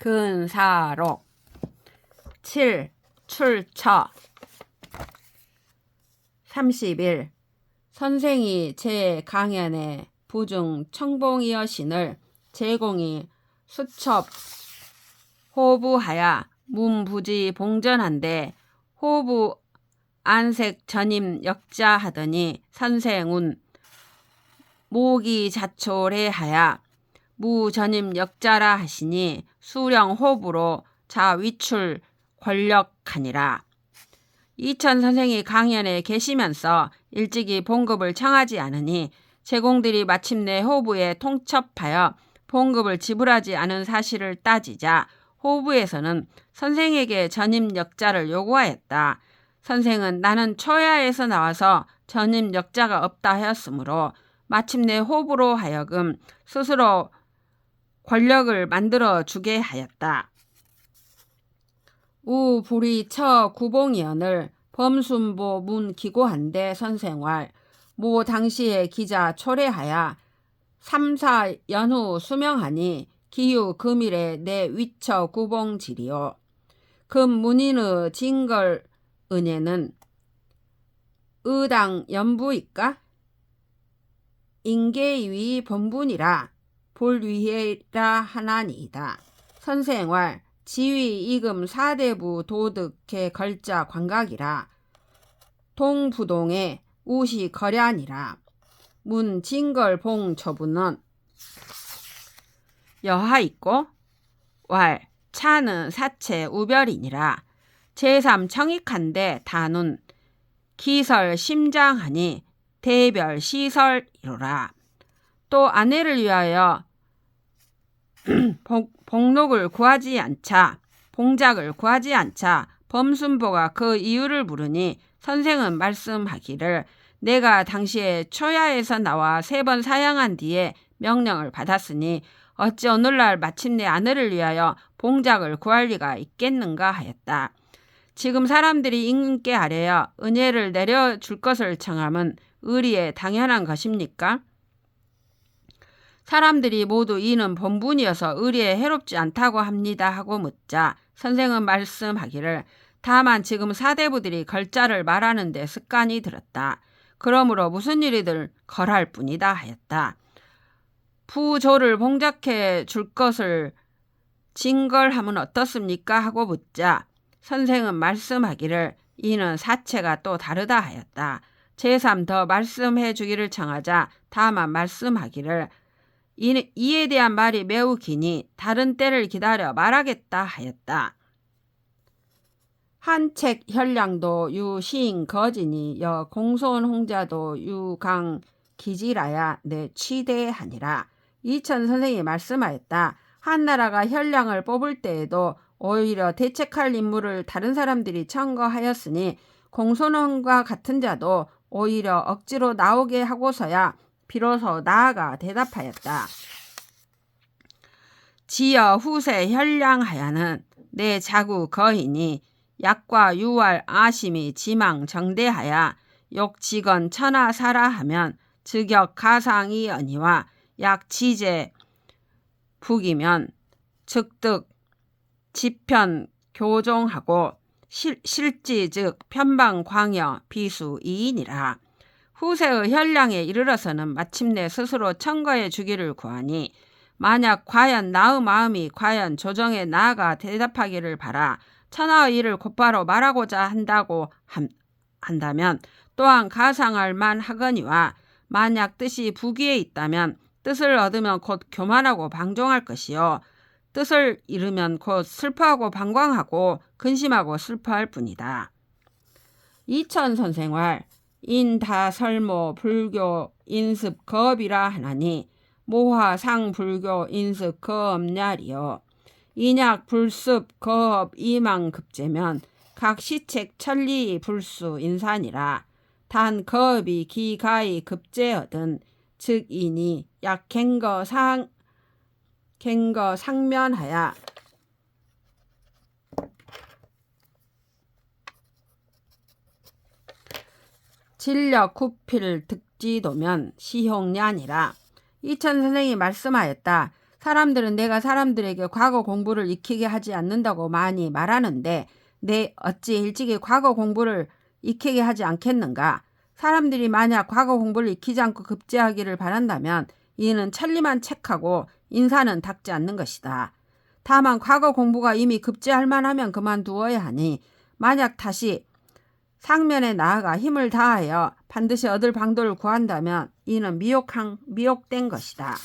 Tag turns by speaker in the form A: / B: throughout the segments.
A: 근사록 7. 출처 31. 선생이 제 강연에 부중 청봉이여신을 제공이 수첩 호부하야 문부지 봉전한데 호부 안색 전임 역자 하더니 선생은 모기자초래하야 무전임 역자라 하시니 수령 호부로 자위출 권력하니라. 이천 선생이 강연에 계시면서 일찍이 봉급을 청하지 않으니 제공들이 마침내 호부에 통첩하여 봉급을 지불하지 않은 사실을 따지자 호부에서는 선생에게 전임 역자를 요구하였다. 선생은 나는 초야에서 나와서 전임 역자가 없다 하였으므로 마침내 호부로 하여금 스스로 권력을 만들어 주게 하였다. 우 불이 처 구봉이언을 범순보 문 기고한데 선생활 모 당시에 기자 초래하야 3사 연후 수명하니 기유 금일에 내 위처 구봉지리요. 금 문인의 징걸 은혜는 의당 연부이까? 인계위 본분이라 볼위해라 하나니이다. 선생활 지위 이금 사대부 도득해 걸자 관각이라 동부동에 우시 거려하니라. 문 징걸 봉 처분은 여하 있고 왈 차는 사체 우별이니라. 제3 청익한데 단운 기설 심장하니 대별 시설이로라. 또 아내를 위하여 복록을 구하지 않자 봉작을 구하지 않자 범순보가 그 이유를 물으니 선생은 말씀하기를 내가 당시에 초야에서 나와 3번 사양한 뒤에 명령을 받았으니 어찌 오늘날 마침내 아내를 위하여 봉작을 구할 리가 있겠는가 하였다. 지금 사람들이 임금께 아뢰어 은혜를 내려줄 것을 청함은 의리에 당연한 것입니까? 사람들이 모두 이는 본분이어서 의리에 해롭지 않다고 합니다 하고 묻자 선생은 말씀하기를 다만 지금 사대부들이 걸자를 말하는 데 습관이 들었다. 그러므로 무슨 일이든 걸할 뿐이다 하였다. 부조를 봉작해 줄 것을 징걸하면 어떻습니까 하고 묻자 선생은 말씀하기를 이는 사체가 또 다르다 하였다. 제3 더 말씀해 주기를 청하자 다만 말씀하기를 이에 대한 말이 매우 기니 다른 때를 기다려 말하겠다 하였다. 한책 현량도 유 시인 거지니 여 공손 홍자도 유 강 기지라야 내 취대하니라. 이천 선생이 말씀하였다. 한나라가 현량을 뽑을 때에도 오히려 대책할 인물을 다른 사람들이 청거하였으니 공손원과 같은 자도 오히려 억지로 나오게 하고서야 비로소 나아가 대답하였다. 지여 후세 현량하야는 내 자구 거이니 약과 유활 아심이 지망 정대하야 욕직언 천하사라 하면 즉역 가상이 언니와 약지제 북이면 즉득 지편 교종하고 실지 즉 편방 광여 비수 이인이라. 후세의 현량에 이르러서는 마침내 스스로 청거해 주기를 구하니 만약 과연 나의 마음이 과연 조정에 나아가 대답하기를 바라 천하의 일을 곧바로 말하고자 한다면 또한 가상할 만하거니와 만약 뜻이 부귀에 있다면 뜻을 얻으면 곧 교만하고 방종할 것이요 뜻을 잃으면 곧 슬퍼하고 방광하고 근심하고 슬퍼할 뿐이다. 이천 선생활 인다설모 불교 인습 거업이라 하나니 모화상 불교 인습 거업냐리요. 인약 불습 거업 이망급제면 각 시책 천리 불수 인산이라. 단 거업이 기가히 급제어든 즉 이니 약 갱거 상면하야 진력 구필 득지도면 시홍냐니라. 이천 선생이 말씀하였다. 사람들은 내가 사람들에게 과거 공부를 익히게 하지 않는다고 많이 말하는데 내 어찌 일찍이 과거 공부를 익히게 하지 않겠는가? 사람들이 만약 과거 공부를 익히지 않고 급제하기를 바란다면 이는 천리만 책하고 인사는 닦지 않는 것이다. 다만 과거 공부가 이미 급제할 만하면 그만두어야 하니 만약 다시 상면에 나아가 힘을 다하여 반드시 얻을 방도를 구한다면 이는 미혹된 것이다.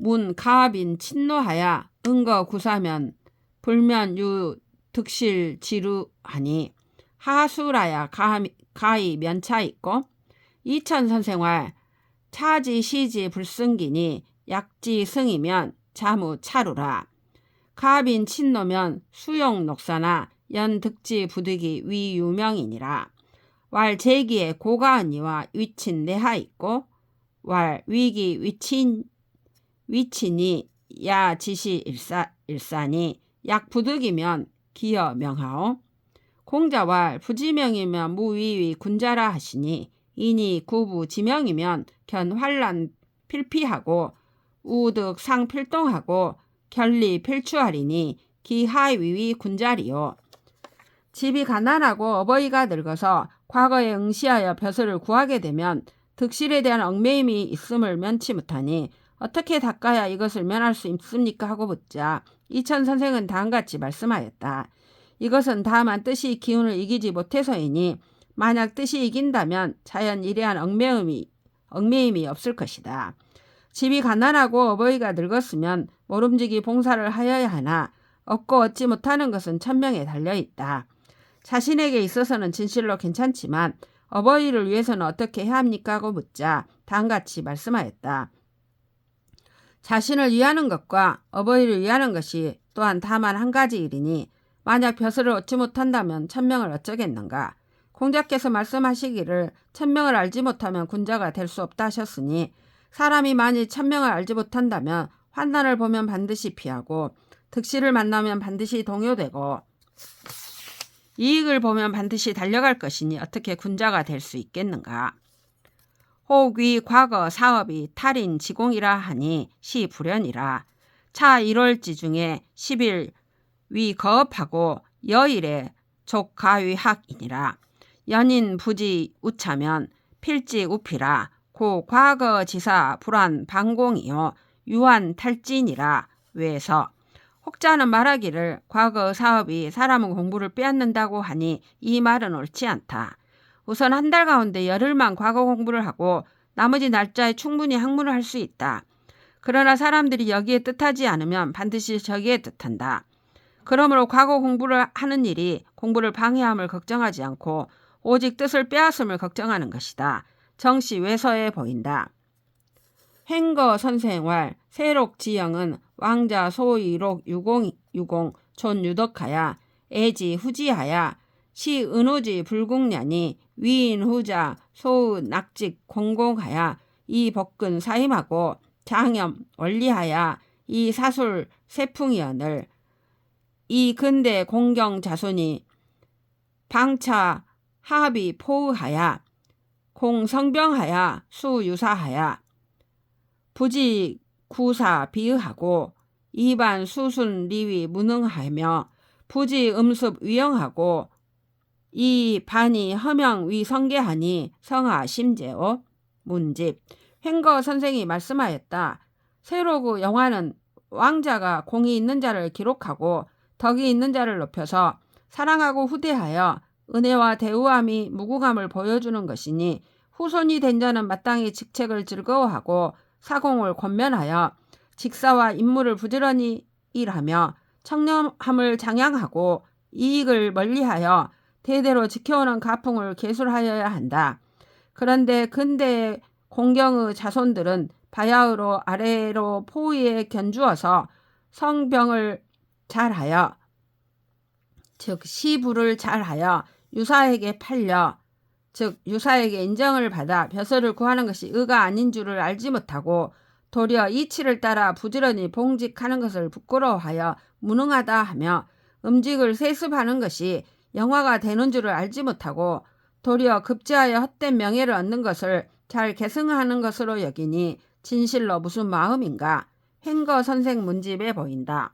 A: 문 가빈 친노하야 은거 구사면 불면유 득실 지루하니 하수라야 가히 면차 있고 이천 선생활 차지 시지 불승기니 약지 승이면 자무 차루라. 가빈 친노면 수용 녹사나 연득지 부득이 위유명이니라. 왈 제기에 고가언니와 위친 내하 있고 왈 위기 위친이 야 지시 일사니 약 부득이면 기여 명하오. 공자왈 부지명이면 무위위 군자라 하시니 이니 구부 지명이면 견 환란 필피하고 우득 상 필동하고 결리 필추하리니 기하위위 군자리요. 집이 가난하고 어버이가 늙어서 과거에 응시하여 벼슬을 구하게 되면 득실에 대한 얽매임이 있음을 면치 못하니 어떻게 닦아야 이것을 면할 수 있습니까? 하고 묻자 이천 선생은 다음같이 말씀하였다. 이것은 다만 뜻이 기운을 이기지 못해서이니 만약 뜻이 이긴다면 자연 이래한 얽매임이 없을 것이다. 집이 가난하고 어버이가 늙었으면 모름지기 봉사를 하여야 하나 얻고 얻지 못하는 것은 천명에 달려있다. 자신에게 있어서는 진실로 괜찮지만 어버이를 위해서는 어떻게 해야 합니까? 하고 묻자 다음같이 말씀하였다. 자신을 위하는 것과 어버이를 위하는 것이 또한 다만 한 가지 일이니 만약 벼슬을 얻지 못한다면 천명을 어쩌겠는가. 공자께서 말씀하시기를 천명을 알지 못하면 군자가 될 수 없다 하셨으니 사람이 만일 천명을 알지 못한다면 환난을 보면 반드시 피하고 득실을 만나면 반드시 동요되고 이익을 보면 반드시 달려갈 것이니 어떻게 군자가 될 수 있겠는가. 혹위 과거 사업이 탈인 지공이라 하니 시 불연이라. 차 1월지 중에 10일 위 거업하고 여일에 족가위학이니라. 연인 부지 우차면 필지 우피라. 고 과거 지사 불안 방공이요 유한 탈진이라. 외에서 혹자는 말하기를 과거 사업이 사람의 공부를 빼앗는다고 하니 이 말은 옳지 않다. 우선 한 달 가운데 열흘만 과거 공부를 하고 나머지 날짜에 충분히 학문을 할 수 있다. 그러나 사람들이 여기에 뜻하지 않으면 반드시 저기에 뜻한다. 그러므로 과거 공부를 하는 일이 공부를 방해함을 걱정하지 않고 오직 뜻을 빼앗음을 걱정하는 것이다. 정시 외서에 보인다. 횡거 선생활 세록 지영은 왕자 소이록 유공 존유덕하야 애지 후지하야 시 은우지 불국년이 위인 후자 소의 낙직 공공하야 이 복근 사임하고 장염 원리하야 이 사술 세풍이언을 이 근대 공경 자손이 방차 하비 포의하야 공성병하야 수유사하야 부지 구사 비의하고 이반 수순 리위 무능하며 부지 음습 위영하고 이 반이 허명 위성계하니 성하 심제오. 문집 횡거 선생이 말씀하였다. 세로그 영화는 왕자가 공이 있는 자를 기록하고 덕이 있는 자를 높여서 사랑하고 후대하여 은혜와 대우함이 무궁함을 보여주는 것이니 후손이 된 자는 마땅히 직책을 즐거워하고 사공을 권면하여 직사와 임무를 부지런히 일하며 청렴함을 장양하고 이익을 멀리하여 대대로 지켜오는 가풍을 계술하여야 한다. 그런데 근대의 공경의 자손들은 바야흐로 아래로 포위에 견주어서 성병을 잘하여 즉 시부를 잘하여 유사에게 팔려 즉 유사에게 인정을 받아 벼슬을 구하는 것이 의가 아닌 줄을 알지 못하고 도리어 이치를 따라 부지런히 봉직하는 것을 부끄러워하여 무능하다 하며 음직을 세습하는 것이 영화가 되는 줄을 알지 못하고 도리어 급제하여 헛된 명예를 얻는 것을 잘 계승하는 것으로 여기니 진실로 무슨 마음인가 횡거 선생 문집에 보인다.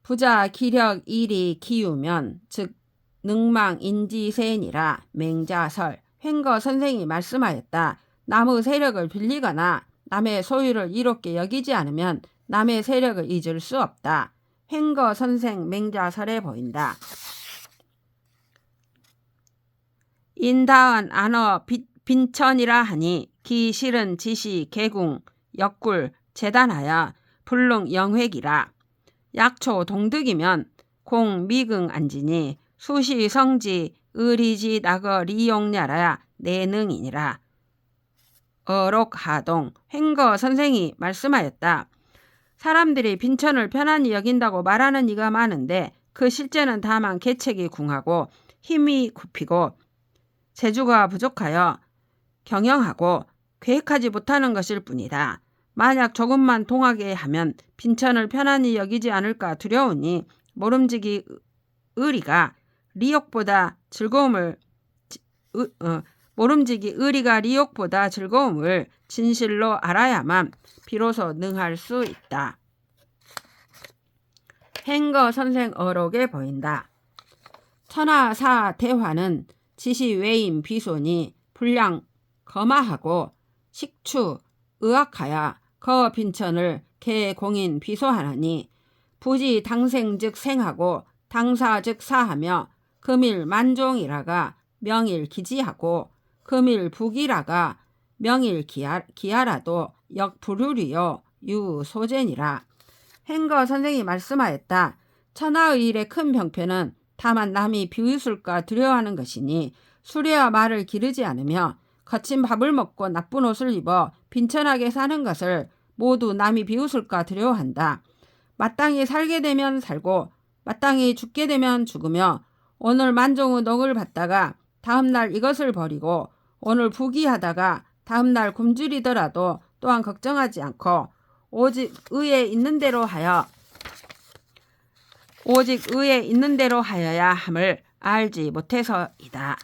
A: 부자 기력 일이 기우면 즉 능망인지세니라 맹자설. 횡거 선생이 말씀하였다. 남의 세력을 빌리거나 남의 소유를 이롭게 여기지 않으면 남의 세력을 잊을 수 없다. 횡거 선생 맹자설에 보인다. 인다은 안어 빈천이라 하니 기 실은 지시 개궁 역굴 재단하여 불능 영획이라. 약초 동득이면 공 미긍 안지니 수시 성지 의리지 낙어 리용냐라 내능이니라. 어록하동. 횡거 선생이 말씀하였다. 사람들이 빈천을 편안히 여긴다고 말하는 이가 많은데 그 실제는 다만 계책이 궁하고 힘이 굽히고 재주가 부족하여 경영하고 계획하지 못하는 것일 뿐이다. 만약 조금만 동하게 하면 빈천을 편안히 여기지 않을까 두려우니 모름지기 의리가 리욕보다 즐거움을 진실로 알아야만 비로소 능할 수 있다. 횡거 선생 어록에 보인다. 천하사 대화는 지시 외인 비손이 불량 거마하고 식추 의악하여 거 빈천을 개공인 비소하나니 부지 당생 즉 생하고 당사 즉 사하며 금일 만종이라가 명일 기지하고 금일 북이라가 명일 기하라도 역불유리요 유소재니라. 횡거 선생이 말씀하였다. 천하의 일의 큰 병폐는 다만 남이 비웃을까 두려워하는 것이니 수레와 말을 기르지 않으며 거친 밥을 먹고 나쁜 옷을 입어 빈천하게 사는 것을 모두 남이 비웃을까 두려워한다. 마땅히 살게 되면 살고 마땅히 죽게 되면 죽으며 오늘 만종의 넋을 받다가 다음날 이것을 버리고 오늘 부귀하다가 다음날 굶주리더라도 또한 걱정하지 않고 오직 의에 있는 대로 하여야 함을 알지 못해서이다.